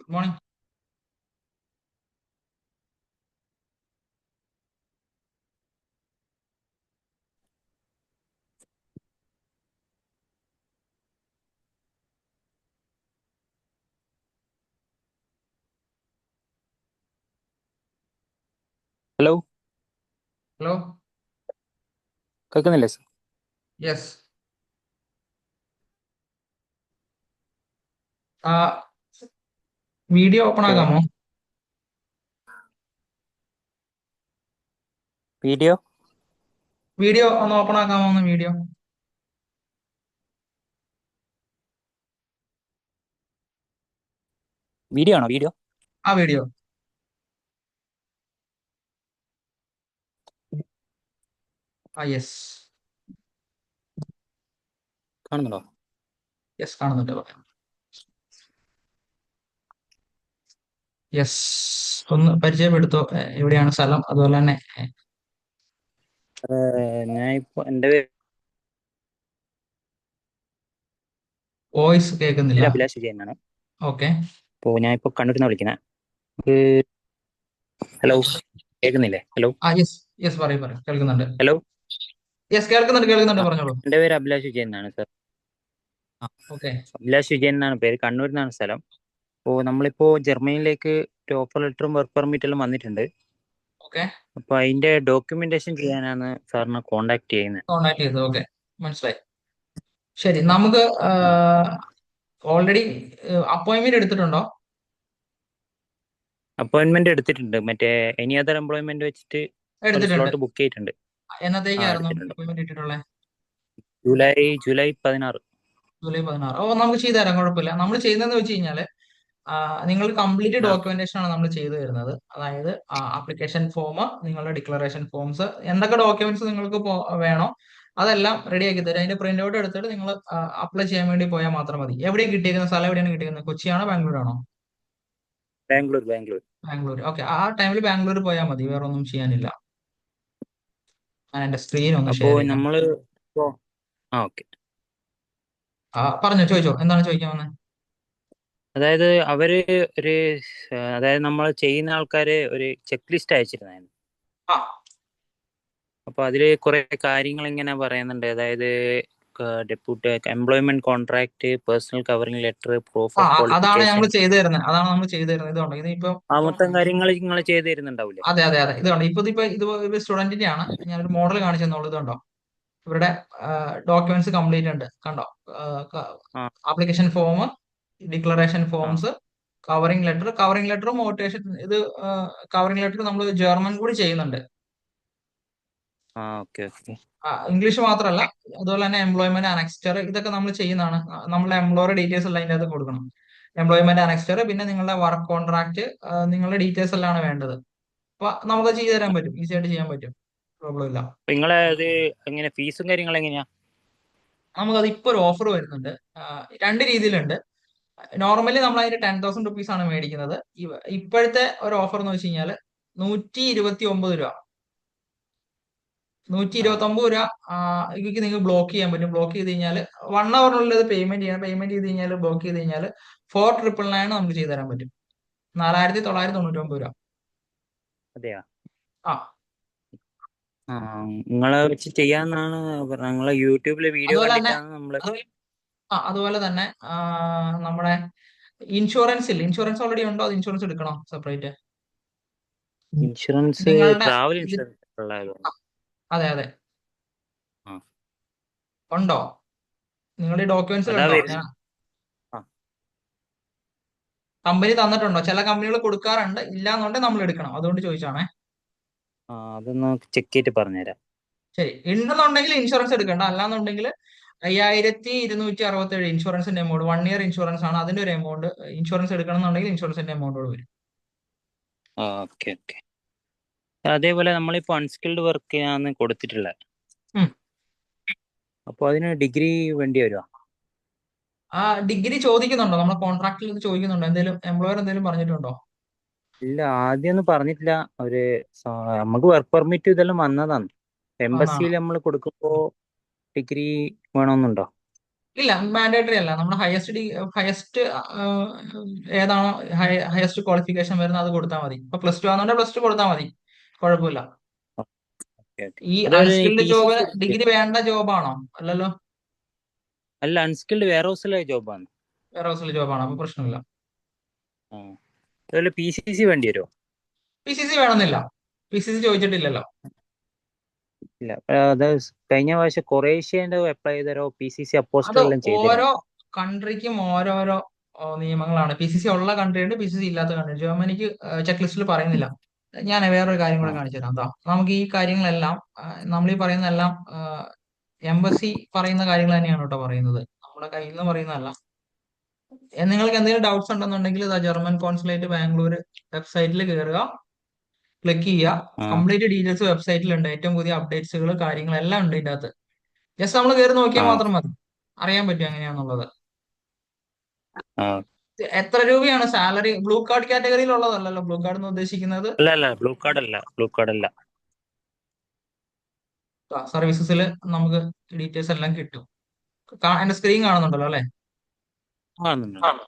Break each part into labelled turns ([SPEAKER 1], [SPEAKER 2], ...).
[SPEAKER 1] Good morning.
[SPEAKER 2] Hello,
[SPEAKER 1] hello.
[SPEAKER 2] കേൾക്കുന്നില്ലേ sir?
[SPEAKER 1] Yes. Video open
[SPEAKER 2] okay.
[SPEAKER 1] ആകാമോ?
[SPEAKER 2] Video
[SPEAKER 1] video ഒന്ന് open ആക്കാമോ? വീഡിയോ.
[SPEAKER 2] വീഡിയോ ആണോ? വീഡിയോ
[SPEAKER 1] ആ വീഡിയോ. യെസ്.
[SPEAKER 2] കാണുന്നുണ്ടോ?
[SPEAKER 1] യെസ്, കാണുന്നുണ്ട്. പറയാം. യെസ്. ഒന്ന് പരിചയപ്പെടുത്തോ, എവിടെയാണ് സ്ഥലം, അതുപോലെ തന്നെ
[SPEAKER 2] ഞാൻ ഇപ്പോൾ എൻ്റെ
[SPEAKER 1] വോയിസ് കേൾക്കുന്നില്ല.
[SPEAKER 2] പേര് അഭിലാഷ് വിജയൻ എന്നാണ്.
[SPEAKER 1] ഓക്കെ.
[SPEAKER 2] ഇപ്പോൾ ഞാൻ ഇപ്പോൾ കണ്ണൂരിൽ നിന്നാണ് വിളിക്കുന്നത്. ഹലോ, കേൾക്കുന്നില്ലേ? Hello
[SPEAKER 1] yes. യെസ്, പറയൂ പറയൂ, കേൾക്കുന്നുണ്ട്.
[SPEAKER 2] ഹലോ.
[SPEAKER 1] യെസ്, കേൾക്കുന്നുണ്ട്, പറഞ്ഞോളൂ.
[SPEAKER 2] എൻ്റെ പേര് അഭിലാഷ് വിജയൻ എന്നാണ് സർ.
[SPEAKER 1] ഓക്കെ.
[SPEAKER 2] അഭിലാഷ് വിജയൻ എന്നാണ് പേര്. കണ്ണൂരിൽ നിന്നാണ് സ്ഥലം. അപ്പോൾ നമ്മളിപ്പോൾ ജർമ്മനിയിലേക്ക് ഒരു ഓഫർ ലെറ്ററും വർക്ക് പെർമിറ്റെല്ലാം വന്നിട്ടുണ്ട്.
[SPEAKER 1] ഓക്കെ.
[SPEAKER 2] അപ്പോൾ അതിൻ്റെ ഡോക്യുമെന്റേഷൻ ചെയ്യാനാണ് സാറിനെ കോൺടാക്ട് ചെയ്യുന്നത്.
[SPEAKER 1] കോണ്ടാക്ട് ചെയ്തു. ഓക്കെ, മനസ്സിലായി. ശരി, നമുക്ക്
[SPEAKER 2] ആ,
[SPEAKER 1] ഓൾറെഡി അപ്പോയിന്റ്മെന്റ് എടുത്തിട്ടുണ്ടോ?
[SPEAKER 2] അപ്പോയിന്റ്മെന്റ് എടുത്തിട്ടുണ്ട്. മറ്റേ എനി അതർ എംപ്ലോയ്മെന്റ് വെച്ചിട്ട് ഒരു
[SPEAKER 1] എടുത്തിട്ടുണ്ട്.
[SPEAKER 2] സ്ലോട്ട് ബുക്ക് ചെയ്തിട്ടുണ്ട്. ആ,
[SPEAKER 1] എന്നത്തേക്കായിരുന്നു
[SPEAKER 2] എടുത്തിട്ടുണ്ട്.
[SPEAKER 1] അപ്പോയിന്റ്മെന്റ് ഇട്ടിട്ടുള്ളത്?
[SPEAKER 2] ജൂലൈ 16.
[SPEAKER 1] ജൂലൈ 16. നമുക്ക് ചെയ്തു തരാം, കുഴപ്പമില്ല. നമ്മൾ ചെയ്യുന്നതെന്ന് വെച്ച് കഴിഞ്ഞാൽ നിങ്ങൾ കംപ്ലീറ്റ്
[SPEAKER 2] ആ,
[SPEAKER 1] ഡോക്യുമെന്റേഷൻ ആണ് നമ്മൾ ചെയ്തു തരുന്നത്. അതായത് ആപ്ലിക്കേഷൻ ഫോം, നിങ്ങളുടെ ഡിക്ലറേഷൻ ഫോംസ്, എന്തൊക്കെ ഡോക്യുമെന്റ്സ് നിങ്ങൾക്ക് വേണോ അതെല്ലാം റെഡി ആക്കി തരും. അതിന്റെ പ്രിന്റ് ഔട്ട് എടുത്തിട്ട് നിങ്ങൾ അപ്ലൈ ചെയ്യാൻ വേണ്ടി പോയാൽ മാത്രം മതി. എവിടെയാണ് കിട്ടിയിരിക്കുന്ന സ്ഥലം? എവിടെയാണ് കിട്ടിയിരിക്കുന്നത്? കൊച്ചിയാണോ ബാംഗ്ലൂരാണോ?
[SPEAKER 2] ബാംഗ്ലൂർ.
[SPEAKER 1] ബാംഗ്ലൂർ. ഓക്കെ, ആ ടൈമിൽ ബാംഗ്ലൂർ പോയാൽ മതി, വേറെ ഒന്നും ചെയ്യാനില്ല. ഞാൻ എന്റെ സ്ക്രീൻ ഒന്ന്
[SPEAKER 2] അപ്പോൾ
[SPEAKER 1] ഷെയർ ചെയ്യാം.
[SPEAKER 2] നമ്മള് ഇപ്പോ ഓക്കെ.
[SPEAKER 1] പറഞ്ഞോ, ചോദിച്ചോ, എന്താണ് ചോദിക്കാൻ വന്നത്?
[SPEAKER 2] അതായത് അവര് ഒരു അതായത് നമ്മൾ ചെയ്യുന്ന ആൾക്കാര് ഒരു ചെക്ക് ലിസ്റ്റ് അയച്ചിരുന്നായിരുന്നു.
[SPEAKER 1] ആ
[SPEAKER 2] അപ്പോൾ അതില് കുറെ കാര്യങ്ങൾ ഇങ്ങനെ പറയുന്നുണ്ട്. അതായത് deputy employment contract, personal covering letter, proof of
[SPEAKER 1] അതാണ്
[SPEAKER 2] ക്വാളിഫിക്കേഷൻ,
[SPEAKER 1] നമ്മൾ ചെയ്തു തരുന്നത്. ഇതുണ്ട്. ഇതിപ്പോ
[SPEAKER 2] ആ
[SPEAKER 1] ഇപ്പം
[SPEAKER 2] മൊത്തം കാര്യങ്ങൾ നിങ്ങൾ ചെയ്തു തരുന്നുണ്ടാവില്ലേ?
[SPEAKER 1] അതെ അതെ അതെ, ഇതുണ്ട്. ഇത് സ്റ്റുഡന്റിന്റെ ആണ്. ഞാനൊരു മോഡൽ കാണിച്ചു തന്നോളൂ. ഇതുണ്ടോ, ഇവരുടെ ഡോക്യുമെന്റ്സ് കംപ്ലീറ്റ് ഉണ്ട്, കണ്ടോ?
[SPEAKER 2] ആ
[SPEAKER 1] ആപ്ലിക്കേഷൻ ഫോം, ഡിക്ലറേഷൻ
[SPEAKER 2] ആ
[SPEAKER 1] ഫോംസ്, കവറിംഗ് ലെറ്റർ മോട്ടിവേഷൻ. ഇത് കവറിംഗ് ലെറ്റർ നമ്മൾ ജർമ്മൻ കൂടി ചെയ്യുന്നുണ്ട്.
[SPEAKER 2] ആ ഓക്കെ ഓക്കെ.
[SPEAKER 1] ഇംഗ്ലീഷ് മാത്രമല്ല, അതുപോലെ തന്നെ എംപ്ലോയ്മെന്റ് അനക്സ്റ്റർ, ഇതൊക്കെ നമ്മൾ ചെയ്യുന്നതാണ്. നമ്മുടെ എംപ്ലോയർ ഡീറ്റെയിൽസ് എല്ലാം അതിൻ്റെ അകത്ത് കൊടുക്കണം. എംപ്ലോയ്മെന്റ് അനക്സ്റ്റർ, പിന്നെ നിങ്ങളുടെ വർക്ക് കോൺട്രാക്ട്, നിങ്ങളുടെ ഡീറ്റെയിൽസ് എല്ലാം വേണ്ടത്. അപ്പൊ നമുക്ക് ചെയ്തു തരാൻ പറ്റും, ഈസി ആയിട്ട് ചെയ്യാൻ പറ്റും, പ്രോബ്ലം ഇല്ല.
[SPEAKER 2] അപ്പൊ നിങ്ങളെ അത് എങ്ങനെ ഫീസും കാര്യങ്ങളും എങ്ങനെയാ?
[SPEAKER 1] നമുക്കത് ഇപ്പൊ ഒരു ഓഫർ വരുന്നുണ്ട്. രണ്ട് രീതിയിലുണ്ട്. നോർമലി നമ്മൾ അതിന്റെ 10,000 റുപ്പീസ് ആണ് മേടിക്കുന്നത്. ഇപ്പോഴത്തെ ഒരു ഓഫർ എന്ന് വെച്ച് കഴിഞ്ഞാൽ 129 രൂപ. നൂറ്റി
[SPEAKER 2] ആ
[SPEAKER 1] ഇരുപത്തി ഒമ്പത് രൂപ ഇതിക്ക് നിങ്ങൾക്ക് ബ്ലോക്ക് ചെയ്യാൻ പറ്റും. ബ്ലോക്ക് ചെയ്ത് കഴിഞ്ഞാൽ 1 അവറിനുള്ളിൽ ഇത് പേയ്മെന്റ് ചെയ്യണം. പേയ്മെന്റ് ചെയ്ത് കഴിഞ്ഞാൽ, ബ്ലോക്ക് ചെയ്ത് കഴിഞ്ഞാൽ 4,999 നമുക്ക് ചെയ്തു തരാൻ പറ്റും. 4,999 രൂപ.
[SPEAKER 2] അതെയാ?
[SPEAKER 1] ആ
[SPEAKER 2] ആ, നിങ്ങളെ വെച്ച് ചെയ്യാന്നാണ് പറഞ്ഞത്. നിങ്ങളെ യൂട്യൂബില് വീഡിയോ
[SPEAKER 1] അതുപോലെ തന്നെ
[SPEAKER 2] കണ്ടിട്ടാണ് നമ്മള്.
[SPEAKER 1] അതുപോലെ തന്നെ നമ്മുടെ ഇൻഷുറൻസ് ഓൾറെഡി ഉണ്ടോ? അത് ഇൻഷുറൻസ് എടുക്കണോ സെപ്പറേറ്റ്?
[SPEAKER 2] ഇൻഷുറൻസ്,
[SPEAKER 1] നിങ്ങളുടെ
[SPEAKER 2] ട്രാവൽ
[SPEAKER 1] ഇത്
[SPEAKER 2] ഇൻഷുറൻസ് ഉള്ളതായത്.
[SPEAKER 1] അതെ അതെ,
[SPEAKER 2] ആ,
[SPEAKER 1] ഉണ്ടോ? നിങ്ങളുടെ
[SPEAKER 2] അതാ
[SPEAKER 1] ഡോക്യുമെന്റ്സിലുണ്ടോ?
[SPEAKER 2] വരുന്നത്. ആ
[SPEAKER 1] കമ്പനി തന്നിട്ടുണ്ടോ? ചില കമ്പനികൾ കൊടുക്കാറുണ്ട്, ഇല്ലാന്നുണ്ടെങ്കിൽ നമ്മൾ എടുക്കണം, അതുകൊണ്ട് ചോദിച്ചാണേ.
[SPEAKER 2] ആ, അതൊന്ന് ചെക്ക് ചെയ്തിട്ട് പറഞ്ഞുതരാം.
[SPEAKER 1] ശരി, ഉണ്ടെന്നുണ്ടെങ്കിൽ ഇൻഷുറൻസ് എടുക്കണ്ട. അല്ലാന്നുണ്ടെങ്കിൽ 5,267 ഇൻഷുറൻസിന്റെ എമൗണ്ട്, 1 ഇയർ ഇൻഷുറൻസ് ആണ്, അതിന്റെ ഒരു എമൗണ്ട്. ഇൻഷുറൻസ് എടുക്കണം എന്നുണ്ടെങ്കിൽ ഇൻഷുറൻസിന്റെ എമൗണ്ടോട് വരും.
[SPEAKER 2] ആ ഓക്കെ ഓക്കെ. അതേപോലെ നമ്മളിപ്പോൾ അൺസ്കിൽഡ് വർക്ക് ആണ് കൊടുത്തിട്ടുള്ളത്.
[SPEAKER 1] ഉം.
[SPEAKER 2] അപ്പോൾ അതിന് ഡിഗ്രി വേണ്ടി വരുമോ?
[SPEAKER 1] ഡിഗ്രി ചോദിക്കുന്നുണ്ടോ? നമ്മുടെ കോൺട്രാക്റ്റിൽ ഇത് ചോദിക്കുന്നുണ്ടോ? എന്തെങ്കിലും എംപ്ലോയർ എന്തെങ്കിലും പറഞ്ഞിട്ടുണ്ടോ?
[SPEAKER 2] ഇല്ല, ആദ്യമൊന്നും പറഞ്ഞിട്ടില്ല. ഒരു നമുക്ക് വർക്ക് പെർമിറ്റ് ഇതെല്ലാം വന്നതാണ്.
[SPEAKER 1] ആണാണ്.
[SPEAKER 2] എംബസിയിൽ നമ്മൾ കൊടുക്കുമ്പോൾ ഡിഗ്രി വേണമെന്നുണ്ടോ?
[SPEAKER 1] ഇല്ല, മാൻഡേറ്ററി അല്ല. നമ്മുടെ ഹയസ്റ്റ് ഏതാണോ ഹയസ്റ്റ് ക്വാളിഫിക്കേഷൻ വരുന്നത് അത് കൊടുത്താൽ മതി. ഇപ്പൊ +2 ആണെന്നുണ്ടെങ്കിൽ +2 കൊടുത്താൽ മതി, കുഴപ്പമില്ല.
[SPEAKER 2] Okay okay.
[SPEAKER 1] ഈ
[SPEAKER 2] അതുപോലെ തന്നെ ഈ
[SPEAKER 1] unskilled
[SPEAKER 2] P C
[SPEAKER 1] job
[SPEAKER 2] C
[SPEAKER 1] degree വേണ്ട ജോബാണോ? അല്ലല്ലോ,
[SPEAKER 2] അല്ല, അൺസ്കിൽഡ് വെയർ ഹൗസിലെ ജോബാണ്.
[SPEAKER 1] വേറെ ഹൗസിലെ ജോബാണ്, അപ്പൊ പ്രശ്നമില്ല.
[SPEAKER 2] ആ, അതുപോലെ PCC വേണ്ടി വരുമോ?
[SPEAKER 1] PCC വേണമെന്നില്ല, PCC ചോദിച്ചിട്ടില്ലല്ലോ.
[SPEAKER 2] ഇല്ല. അത് കഴിഞ്ഞ പ്രാവശ്യം കൊറേഷ്യേന്റെ അപ്ലൈ ചെയ്തരോ PCC
[SPEAKER 1] അത്
[SPEAKER 2] അപ്പോസ്റ്റൽ എല്ലാം ചെയ്തിരുന്നു.
[SPEAKER 1] ഓരോ കൺട്രിക്കും ഓരോരോ നിയമങ്ങളാണ്. PCC ഉള്ള കൺട്രി ഉണ്ട്, PCC ഇല്ലാത്ത കൺട്രി. ജർമ്മനിക്ക് ചെക്ക് ലിസ്റ്റിൽ പറയുന്നില്ല. ഞാൻ വേറൊരു കാര്യം
[SPEAKER 2] ആ
[SPEAKER 1] കൂടെ കാണിച്ചു തരാം. എന്താ, നമുക്ക് ഈ കാര്യങ്ങളെല്ലാം നമ്മൾ ഈ പറയുന്നതെല്ലാം എംബസി പറയുന്ന കാര്യങ്ങൾ തന്നെയാണ് കേട്ടോ പറയുന്നത്, നമ്മുടെ കയ്യിൽ നിന്ന് പറയുന്നതല്ല. നിങ്ങൾക്ക് എന്തെങ്കിലും ഡൗട്ട്സ് ഉണ്ടെന്നുണ്ടെങ്കിൽ ഇതാ ജർമ്മൻ കോൺസുലേറ്റ് ബാംഗ്ലൂർ വെബ്സൈറ്റിൽ കയറുക, ക്ലിക്ക് ചെയ്യുക.
[SPEAKER 2] ആ
[SPEAKER 1] കംപ്ലീറ്റ് ഡീറ്റെയിൽസ് വെബ്സൈറ്റിലുണ്ട്, ഏറ്റവും പുതിയ അപ്ഡേറ്റ്സുകൾ കാര്യങ്ങളെല്ലാം ഉണ്ട് ഇതിന്റെ അകത്ത്. ജസ്റ്റ് നമ്മൾ കയറി നോക്കിയാൽ
[SPEAKER 2] ആ
[SPEAKER 1] മാത്രം മതി, അറിയാൻ പറ്റും എങ്ങനെയാന്നുള്ളത്.
[SPEAKER 2] ആ.
[SPEAKER 1] എത്ര രൂപയാണ് സാലറി? ബ്ലൂ കാർഡ് കാറ്റഗറിയിൽ ഉള്ളതല്ലല്ലോ ബ്ലൂ കാർഡ് എന്ന് ഉദ്ദേശിക്കുന്നത്.
[SPEAKER 2] അല്ല അല്ല, ബ്ലൂ കാർഡ് അല്ല, ബ്ലൂ കാർഡ് അല്ല.
[SPEAKER 1] സർവീസസിൽ നമുക്ക് ഡീറ്റെയിൽസ് എല്ലാം കിട്ടും. എന്റെ സ്ക്രീൻ കാണുന്നുണ്ടല്ലോ അല്ലെ?
[SPEAKER 2] കാണുന്നുണ്ട്.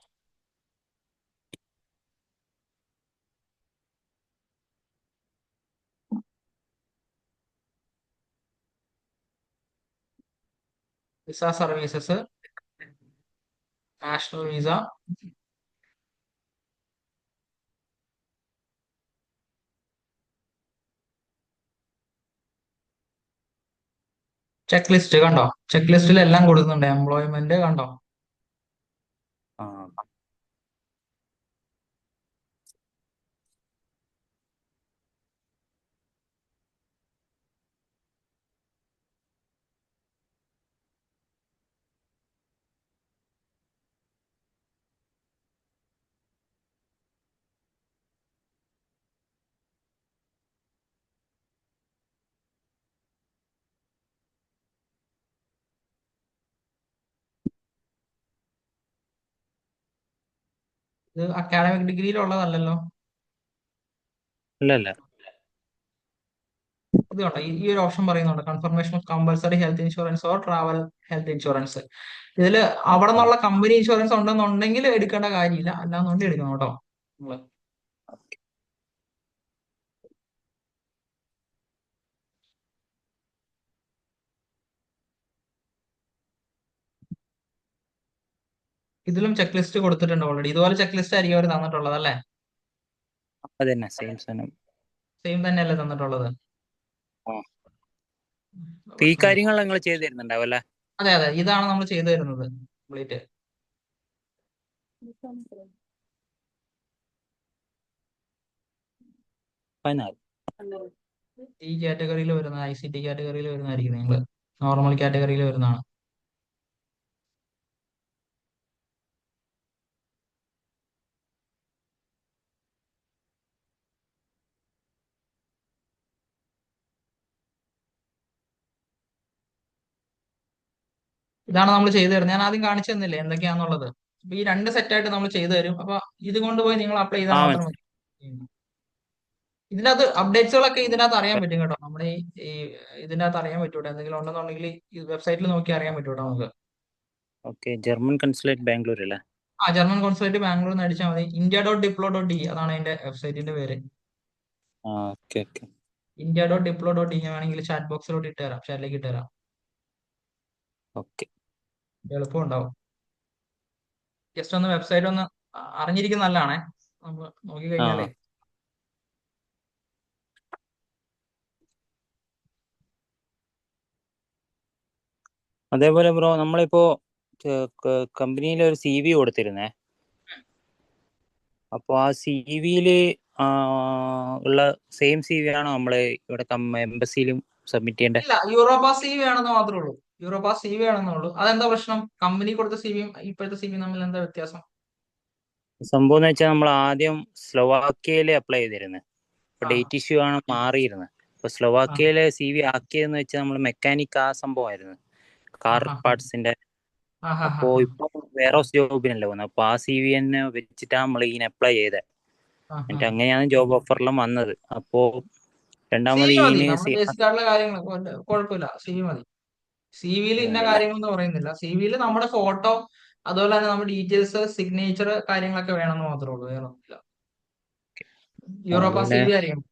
[SPEAKER 1] Visa services, national visa, check list കണ്ടോ? ചെക്ക് ലിസ്റ്റിൽ എല്ലാം കൊടുക്കുന്നുണ്ട്. എംപ്ലോയ്മെന്റ് കണ്ടോ?
[SPEAKER 2] ആ
[SPEAKER 1] ഇത് അക്കാഡമിക് ഡിഗ്രിയിൽ ഉള്ളതല്ലല്ലോ.
[SPEAKER 2] അല്ല അല്ല.
[SPEAKER 1] ഇത് കണ്ടോ, ഈ ഒരു ഓപ്ഷൻ പറയുന്നുണ്ട്, confirmation of compulsory health insurance or travel health insurance. ഇതില് അവിടെ
[SPEAKER 2] ആ
[SPEAKER 1] നിന്നുള്ള കമ്പനി ഇൻഷുറൻസ് ഉണ്ടെന്നുണ്ടെങ്കിൽ എടുക്കേണ്ട കാര്യമില്ല, അല്ലാന്നുണ്ടെങ്കിൽ എടുക്കണം കേട്ടോ നിങ്ങള്. ഇതിലും ചെക്ക് ലിസ്റ്റ് കൊടുത്തിട്ടുണ്ട് ഓൾറെഡി. ഇതുപോലെ ചെക്ക് ലിസ്റ്റ് ആയിരിക്കും അവർ തന്നിട്ടുള്ളത് അല്ലേ?
[SPEAKER 2] അതന്നെ, സെയിം സാധനം.
[SPEAKER 1] സെയിം തന്നെയല്ലേ തന്നിട്ടുള്ളത്?
[SPEAKER 2] ആ. അപ്പൊ ഈ
[SPEAKER 1] പ്രശ്നമില്ല.
[SPEAKER 2] കാര്യങ്ങൾ നിങ്ങൾ ചെയ്തു തരുന്നുണ്ടാവും അല്ലേ?
[SPEAKER 1] അതെ അതെ, ഇതാണ് നമ്മൾ ചെയ്തു തരുന്നത് കംപ്ലീറ്റ്.
[SPEAKER 2] പതിനാല്.
[SPEAKER 1] ഈ കാറ്റഗറിയിൽ വരുന്ന ICT കാറ്റഗറിയിൽ വരുന്നതായിരിക്കും, നിങ്ങൾ നോർമൽ കാറ്റഗറിയിൽ വരുന്നതാണ്. ഇതാണ് നമ്മൾ ചെയ്തു തരുന്നത്. ഞാൻ ആദ്യം കാണിച്ചു തന്നില്ലേ എന്തൊക്കെയാണെന്നുള്ളത്. അപ്പൊ ഈ രണ്ട് സെറ്റായിട്ട് നമ്മൾ ചെയ്തു തരും. അപ്പൊ ഇത് കൊണ്ടുപോയി നിങ്ങൾ അപ്ലൈ ചെയ്താൽ
[SPEAKER 2] ആ
[SPEAKER 1] മാത്രം
[SPEAKER 2] മനസ്സിലായി.
[SPEAKER 1] മതി. ഇതിനകത്ത് അപ്ഡേറ്റ്സുകളൊക്കെ ഇതിനകത്ത് അറിയാൻ പറ്റും കേട്ടോ. നമ്മുടെ ഈ ഇതിനകത്ത് അറിയാൻ പറ്റൂട്ടോ, എന്തെങ്കിലും ഉണ്ടെന്നുണ്ടെങ്കിൽ ഈ വെബ്സൈറ്റിൽ നോക്കി അറിയാൻ പറ്റൂട്ടോ നമുക്ക്.
[SPEAKER 2] ഓക്കെ, ജർമ്മൻ കൺസുലേറ്റ് ബാംഗ്ലൂർ അല്ലേ?
[SPEAKER 1] ജർമ്മൻ കോൺസുലേറ്റ് ബാംഗ്ലൂർ എന്ന് അടിച്ചാൽ മതി. India.diplo.de അതാണ് അതിന്റെ വെബ്സൈറ്റിന്റെ പേര്.
[SPEAKER 2] ആ ഓക്കെ ഓക്കെ.
[SPEAKER 1] India.diplo.de ഞാൻ വേണമെങ്കിൽ ചാറ്റ് ബോക്സിലോട്ട് ഇട്ട് തരാം, ചാറ്റിലേക്ക് ഇട്ട് തരാം,
[SPEAKER 2] ഓക്കെ.
[SPEAKER 1] എളുപ്പം ഉണ്ടാവും. ജസ്റ്റ് ഒന്ന് വെബ്സൈറ്റ് ഒന്ന് അറിഞ്ഞിരിക്കുന്ന നല്ലതാണേ, നമുക്ക് നോക്കി കഴിഞ്ഞാലേ.
[SPEAKER 2] ആ, അതേപോലെ ബ്രോ, നമ്മളിപ്പോ കമ്പനിയിൽ ഒരു CV കൊടുത്തിരുന്നേ. അപ്പോൾ ആ CVയില് ഉള്ള സെയിം CV ആണോ നമ്മള് ഇവിടെ എംബസിയിലും സബ്മിറ്റ് ചെയ്യേണ്ടത്?
[SPEAKER 1] ഇല്ല, യൂറോപാസ് CV വേണമെന്ന് മാത്രമേ ഉള്ളൂ. യൂറോപാസ് CV വേണമെന്നേ ഉള്ളൂ. അതെന്താ പ്രശ്നം? കമ്പനി കൊടുത്ത CVയും ഇപ്പോഴത്തെ CV തമ്മിൽ എന്താ വ്യത്യാസം?
[SPEAKER 2] സംഭവം എന്ന് വെച്ചാൽ നമ്മൾ ആദ്യം സ്ലോവാക്യയിൽ അപ്ലൈ ചെയ്തിരുന്നത്. ഇപ്പൊ
[SPEAKER 1] ആ
[SPEAKER 2] ഡേറ്റ് ഇഷ്യൂ ആണ് മാറിയിരുന്നത്. ഇപ്പൊ
[SPEAKER 1] ആ
[SPEAKER 2] സ്ലോവാക്യയിലെ CV ആക്കിയതെന്ന് വെച്ചാൽ നമ്മൾ മെക്കാനിക് ആ സംഭവമായിരുന്നു,
[SPEAKER 1] ആ
[SPEAKER 2] കാർ
[SPEAKER 1] ആ
[SPEAKER 2] പാർട്സിന്റെ.
[SPEAKER 1] ആ ആ ആ
[SPEAKER 2] അപ്പോൾ ഇപ്പൊ വേറെ ജോബിനല്ലേ പോകുന്നത്. അപ്പൊ ആ CV തന്നെ വെച്ചിട്ടാണ് നമ്മൾ ഇതിന് അപ്ലൈ ചെയ്തത്.
[SPEAKER 1] ആ ആ.
[SPEAKER 2] എന്നിട്ട് അങ്ങനെയാണ് ജോബ് ഓഫറെല്ലാം വന്നത്. അപ്പോ രണ്ടാമത്
[SPEAKER 1] CV മതി,
[SPEAKER 2] ഇതിന്
[SPEAKER 1] നമ്മുടെ ബേസിക് ആയിട്ടുള്ള കാര്യങ്ങൾ കുഴപ്പമില്ല, CV മതി. സിവിയിൽ ഇന്ന
[SPEAKER 2] ഇല്ലല്ലേ?
[SPEAKER 1] കാര്യങ്ങളൊന്നും പറയുന്നില്ല. സിവിയിൽ നമ്മുടെ ഫോട്ടോ അതുപോലെ തന്നെ നമ്മുടെ ഡീറ്റെയിൽസ്, സിഗ്നേച്ചർ കാര്യങ്ങളൊക്കെ വേണമെന്ന് മാത്രമേ ഉള്ളൂ, വേറെ ഒന്നുമില്ല. യൂറോപ്പാ
[SPEAKER 2] അതുപോലെ
[SPEAKER 1] സിവി അറിയണം.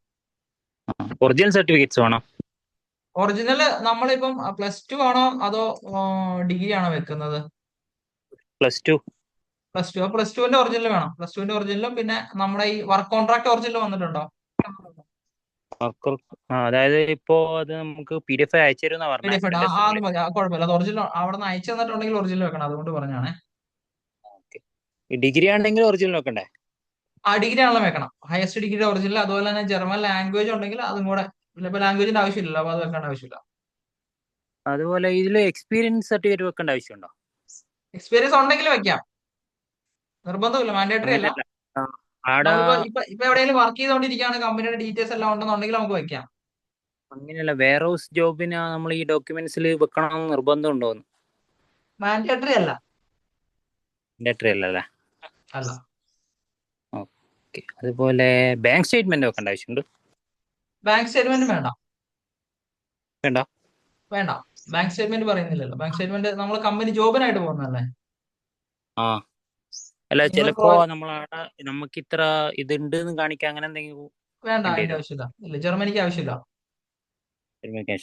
[SPEAKER 2] ഒറിജിനൽ സർട്ടിഫിക്കറ്റ്സ് വേണം.
[SPEAKER 1] ഒറിജിനൽ നമ്മളിപ്പം +2 ആണോ അതോ ഡിഗ്രി ആണോ വെക്കുന്നത്?
[SPEAKER 2] +2.
[SPEAKER 1] +2. +2ന്റെ ഒറിജിനൽ വേണം. +2ന്റെ ഒറിജിനലും പിന്നെ നമ്മുടെ ഈ വർക്ക് കോൺട്രാക്ട് ഒറിജിനൽ വന്നിട്ടുണ്ടോ?
[SPEAKER 2] അതായത് ഇപ്പോ അത് നമുക്ക് PDF അയച്ചു തരുമെന്നാ പറഞ്ഞ
[SPEAKER 1] PDF
[SPEAKER 2] അസിസ്റ്റന്റ്
[SPEAKER 1] അത്
[SPEAKER 2] അസിസ്റ്റന്റ്.
[SPEAKER 1] മതി, കുഴപ്പമില്ല. അത് ഒറിജിനൽ അവിടെ നിന്ന് അയച്ചു തന്നിട്ടുണ്ടെങ്കിൽ ഒറിജിനൽ വെക്കണം, അതുകൊണ്ട് പറഞ്ഞാണേ.
[SPEAKER 2] ഓക്കെ. ഈ ഡിഗ്രി ആണെങ്കിൽ ഒറിജിനൽ വെക്കണ്ടേ?
[SPEAKER 1] ആ ഡിഗ്രി ആണല്ലോ വെക്കണം, ഹയസ്റ്റ് ഡിഗ്രി ഒറിജിനൽ. അതുപോലെ തന്നെ ജർമ്മൻ ലാംഗ്വേജ് ഉണ്ടെങ്കിൽ അതും കൂടെ. ഇപ്പൊ ലാംഗ്വേജിന്റെ ആവശ്യമില്ലല്ലോ, അപ്പൊ അത് വെക്കേണ്ട ആവശ്യമില്ല.
[SPEAKER 2] അതുപോലെ ഇതിൽ എക്സ്പീരിയൻസ് സർട്ടിഫിക്കറ്റ് വെക്കേണ്ട ആവശ്യമുണ്ടോ?
[SPEAKER 1] എക്സ്പീരിയൻസ് ഉണ്ടെങ്കിൽ വെക്കാം, നിർബന്ധമില്ല, മാൻഡേറ്ററി അല്ല.
[SPEAKER 2] അങ്ങനെയല്ല. ആ, ആടാ
[SPEAKER 1] നമുക്കിപ്പോ ഇപ്പൊ എവിടെയെങ്കിലും വർക്ക് ചെയ്തുകൊണ്ടിരിക്കുകയാണ്, കമ്പനിയുടെ ഡീറ്റെയിൽസ് എല്ലാം ഉണ്ടെന്നുണ്ടെങ്കിൽ നമുക്ക് വെക്കാം.
[SPEAKER 2] അങ്ങനെയല്ല, വെയർ ഹൗസ് ജോബിന് നമ്മൾ ഈ ഡോക്യുമെന്റ്സിൽ വെക്കണം നിർബന്ധം ഉണ്ടോന്ന്?
[SPEAKER 1] മാൻഡേറ്ററി അല്ല.
[SPEAKER 2] മാൻഡേറ്ററി അല്ലല്ലേ?
[SPEAKER 1] അല്ല.
[SPEAKER 2] ഓക്കെ. അതുപോലെ ബാങ്ക് സ്റ്റേറ്റ്മെന്റ് വെക്കേണ്ട ആവശ്യമുണ്ട്?
[SPEAKER 1] ബാങ്ക് സ്റ്റേറ്റ്മെന്റ് വേണ്ട.
[SPEAKER 2] വേണ്ട.
[SPEAKER 1] വേണ്ട, ബാങ്ക് സ്റ്റേറ്റ്മെന്റ് പറയുന്നില്ലല്ലോ. ബാങ്ക് സ്റ്റേറ്റ്മെന്റ് നമ്മൾ കമ്പനി ജോബിനായിട്ട് പോകുന്നതല്ലേ.
[SPEAKER 2] ആ, അല്ല
[SPEAKER 1] നിങ്ങൾ
[SPEAKER 2] ചിലപ്പോ നമ്മളവിടെ നമുക്ക് ഇത്ര ഇതുണ്ട് എന്ന് കാണിക്കാൻ അങ്ങനെ എന്തെങ്കിലും
[SPEAKER 1] വേണ്ട,
[SPEAKER 2] വേണ്ടി
[SPEAKER 1] അതിന്റെ
[SPEAKER 2] വരുമോ?
[SPEAKER 1] ആവശ്യമില്ല. ഇല്ല, ജർമ്മനിക്ക് ആവശ്യമില്ല.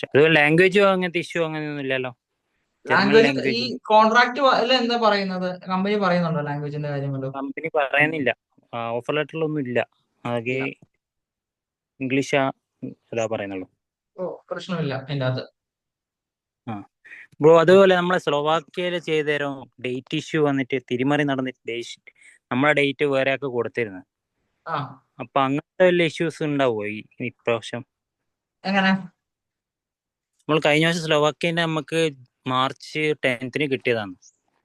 [SPEAKER 2] അതുപോലെ ലാംഗ്വേജോ അങ്ങനത്തെ ഇഷ്യൂ അങ്ങനെയൊന്നും ഇല്ലല്ലോ? ജർമ്മൻ
[SPEAKER 1] ലാംഗ്വേജ് ഈ
[SPEAKER 2] ലാംഗ്വേജ്
[SPEAKER 1] കോൺട്രാക്ട് എന്താ പറയുന്നത്, കമ്പനി പറയുന്നുണ്ടോ ലാംഗ്വേജിന്റെ കാര്യമല്ലോ?
[SPEAKER 2] കമ്പനി പറയുന്നില്ല. ഓഫർ ലെറ്ററിലൊന്നും ഇല്ല. ആകെ
[SPEAKER 1] ഇല്ല.
[SPEAKER 2] ഇംഗ്ലീഷാ അതാ പറയുന്നുള്ളൂ.
[SPEAKER 1] ഓ, പ്രശ്നമില്ല അതിന്റെ അകത്ത്.
[SPEAKER 2] ആ ബ്രോ, അതുപോലെ നമ്മളെ സ്ലോവാക്യയിൽ ചെയ്തു തരും ഡേറ്റ് ഇഷ്യൂ വന്നിട്ട് തിരിമറി നടന്നിട്ട് നമ്മളെ ഡേറ്റ് വേറെ ആൾക്ക് കൊടുത്തിരുന്നു.
[SPEAKER 1] ആ,
[SPEAKER 2] അപ്പൊ അങ്ങനത്തെ വല്ല ഇഷ്യൂസ് ഉണ്ടാവുമോ ഈ ഇപ്രാവശ്യം?
[SPEAKER 1] എങ്ങനെ?
[SPEAKER 2] നമ്മൾ കഴിഞ്ഞ വർഷം സ്ലോവാക്യന്റെ നമുക്ക് March 10th കിട്ടിയതാണ്.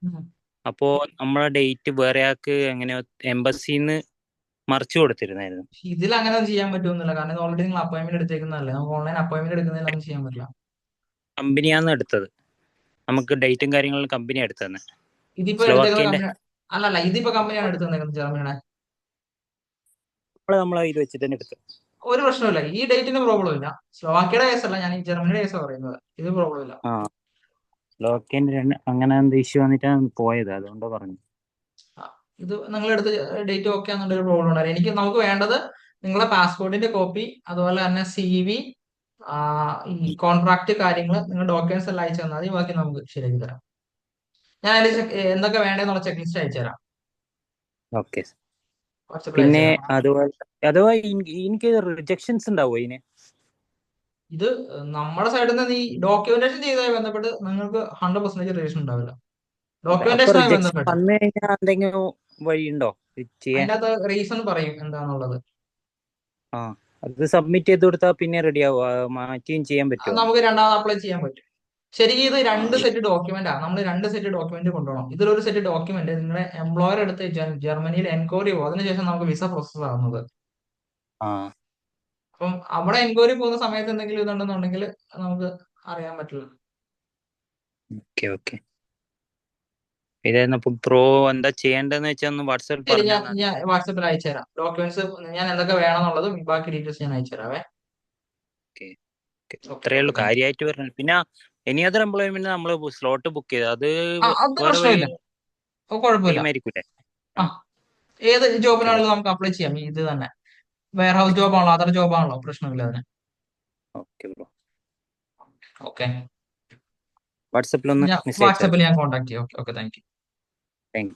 [SPEAKER 1] ഉം.
[SPEAKER 2] അപ്പോ നമ്മളെ ഡേറ്റ് വേറെ ആൾക്ക് എങ്ങനെയോ എംബസിന്ന് മറിച്ചു കൊടുത്തിരുന്നായിരുന്നു.
[SPEAKER 1] ഇതിൽ അങ്ങനെ ഒന്നും ചെയ്യാൻ പറ്റുമെന്നില്ല, കാരണം ഇത് ഓൾറെഡി നിങ്ങൾ അപ്പോയിന്റ്മെന്റ് എടുത്തേക്കുന്നതല്ലേ. നമുക്ക് ഓൺലൈൻ അപ്പോയിന്റ്മെന്റ് എടുക്കുന്നതിൽ ഒന്നും ചെയ്യാൻ പറ്റില്ല.
[SPEAKER 2] കമ്പനിയാന്ന് എടുത്തത്, നമുക്ക് ഡേറ്റും കാര്യങ്ങളും കമ്പനി എടുത്തത്.
[SPEAKER 1] ഇതിപ്പോ എടുത്തേക്കുന്ന
[SPEAKER 2] സ്ലോവാക്യന്റെ
[SPEAKER 1] കമ്പനി അല്ലല്ല, ഇതിപ്പോ കമ്പനിയാണ് എടുത്തു തന്നേക്കുന്നത്, ജർമ്മനിയുടെ.
[SPEAKER 2] നമ്മളെ ഇത് വെച്ചിട്ട് തന്നെ എടുത്തത്.
[SPEAKER 1] ഒരു പ്രശ്നമില്ല, ഈ ഡേറ്റിന് പ്രോബ്ലം ഇല്ല. സ്ലോവാക്യയുടെ കേസല്ല, ഞാൻ ഈ ജർമ്മനിയുടെ കേസാണ് പറയുന്നത്. ഇത് പ്രോബ്ലം ഇല്ല.
[SPEAKER 2] ആ, സ്ലോവാക്യന്റെ അങ്ങനെ എന്ത് ഇഷ്യൂ വന്നിട്ടാണ് പോയത്, അതുകൊണ്ട് പറഞ്ഞു.
[SPEAKER 1] ആ, ഇത് നിങ്ങൾ എടുത്ത് ഡേറ്റ് ഓക്കെ ആണെന്നുണ്ടെങ്കിൽ പ്രോബ്ലം ഉണ്ടാവില്ല. നമുക്ക് വേണ്ടത് നിങ്ങളെ പാസ്പോർട്ടിന്റെ കോപ്പി, അതുപോലെ തന്നെ CV, ഈ കോൺട്രാക്ട് കാര്യങ്ങൾ, നിങ്ങൾ ഡോക്യുമെന്റ്സ് എല്ലാം അയച്ചു തന്നാൽ മതി, ബാക്കി നമുക്ക് ശരിയാക്കി തരാം. ഞാൻ അതിൽ എന്തൊക്കെ വേണ്ടതെന്നുള്ള ചെക്ക് ലിസ്റ്റ് അയച്ചു തരാം,
[SPEAKER 2] ഓക്കെ.
[SPEAKER 1] വാട്സപ്പിൽ അയച്ചു
[SPEAKER 2] പിന്നെ
[SPEAKER 1] തരാം.
[SPEAKER 2] അതുപോലെ അഥവാ എനിക്ക് റിജക്ഷൻസ് ഉണ്ടാവോ ഇതിന്?
[SPEAKER 1] ഇത് നമ്മുടെ സൈഡിൽ നിന്ന് ഈ ഡോക്യുമെന്റേഷൻ ചെയ്തതുമായി ബന്ധപ്പെട്ട് നിങ്ങൾക്ക് 100% റിലേഷൻ ഉണ്ടാവില്ല.
[SPEAKER 2] അപ്പൊ
[SPEAKER 1] ഡോക്യുമെന്റേഷനുമായി
[SPEAKER 2] റിജക്ഷൻ
[SPEAKER 1] ബന്ധപ്പെട്ട്
[SPEAKER 2] വന്നു കഴിഞ്ഞാൽ എന്തെങ്കിലും വഴിയുണ്ടോ ഇത് ചെയ്യാൻ?
[SPEAKER 1] അതിൻ്റെ അകത്ത് റീസൺ പറയും എന്താണെന്നുള്ളത്.
[SPEAKER 2] ആ, അത് സബ്മിറ്റ് ചെയ്ത് കൊടുത്താൽ പിന്നെ റെഡി ആവും, മാറ്റിയും ചെയ്യാൻ
[SPEAKER 1] അത്
[SPEAKER 2] പറ്റുമോ?
[SPEAKER 1] നമുക്ക് രണ്ടാമത് അപ്ലൈ ചെയ്യാൻ പറ്റും. ശരിക്കും ഇത്
[SPEAKER 2] ആ,
[SPEAKER 1] 2 സെറ്റ് ഡോക്യുമെന്റ് ആണ്. നമ്മൾ 2 സെറ്റ് ഡോക്യുമെന്റ് കൊണ്ടുപോകണം. ഇതിലൊരു സെറ്റ് ഡോക്യുമെന്റ് നിങ്ങളുടെ എംപ്ലോയർ എടുത്ത് ജർമ്മനിയിൽ എൻക്വയറി പോകും, അതിനുശേഷം നമുക്ക് വിസ പ്രോസസ് ആവുന്നത്.
[SPEAKER 2] ആ,
[SPEAKER 1] അപ്പം അവിടെ എൻക്വയറി പോകുന്ന സമയത്ത് എന്തെങ്കിലും ഇതുണ്ടെന്നുണ്ടെങ്കിൽ നമുക്ക് അറിയാൻ പറ്റില്ല.
[SPEAKER 2] Okay okay. ഇതായിരുന്നു. അപ്പൊ പ്രോ എന്താ ചെയ്യേണ്ടതെന്ന് വെച്ചാൽ ഒന്ന് വാട്സാപ്പിൽ
[SPEAKER 1] ശരി,
[SPEAKER 2] പറഞ്ഞു
[SPEAKER 1] ഞാൻ
[SPEAKER 2] തന്നാൽ.
[SPEAKER 1] ഞാൻ വാട്സപ്പിൽ അയച്ചു തരാം ഡോക്യുമെന്റ്സ്, ഞാൻ എന്തൊക്കെ വേണമെന്നുള്ളതും ബാക്കി ഡീറ്റെയിൽസ് ഞാൻ അയച്ചു തരാവേ.
[SPEAKER 2] ഓക്കെ.
[SPEAKER 1] ഓക്കെ
[SPEAKER 2] ഇത്രയേ
[SPEAKER 1] ഓക്കെ,
[SPEAKER 2] ഉള്ളൂ
[SPEAKER 1] താങ്ക് യു.
[SPEAKER 2] കാര്യമായിട്ട് പറഞ്ഞു. പിന്നെ എനി അതർ എംപ്ലോയ്മെന്റ് നമ്മൾ സ്ലോട്ട് ബുക്ക് ചെയ്ത് അത്
[SPEAKER 1] അത്
[SPEAKER 2] വേറെ
[SPEAKER 1] പ്രശ്നമില്ല, കുഴപ്പമില്ല.
[SPEAKER 2] സെയിം ആയിരിക്കൂലേ?
[SPEAKER 1] ആ,
[SPEAKER 2] ആ,
[SPEAKER 1] ഏത്
[SPEAKER 2] ഓക്കെ ബ്രോ.
[SPEAKER 1] ജോബിനാണെങ്കിലും നമുക്ക് അപ്ലൈ ചെയ്യാം. ഇത് തന്നെ വെയർ ഹൗസ് ജോബ് ആണല്ലോ, അതർ ജോബ് ആണല്ലോ, പ്രശ്നമില്ല അതിന്.
[SPEAKER 2] ഓക്കെ ബ്രോ,
[SPEAKER 1] ഓക്കെ,
[SPEAKER 2] വാട്സാപ്പിൽ ഒന്ന്
[SPEAKER 1] ഞാൻ
[SPEAKER 2] മെസ്സേജ് അയച്ചാൽ
[SPEAKER 1] വാട്സപ്പിൽ
[SPEAKER 2] മതി.
[SPEAKER 1] ഞാൻ കോൺടാക്ട് ചെയ്യാം. Okay okay, thank you.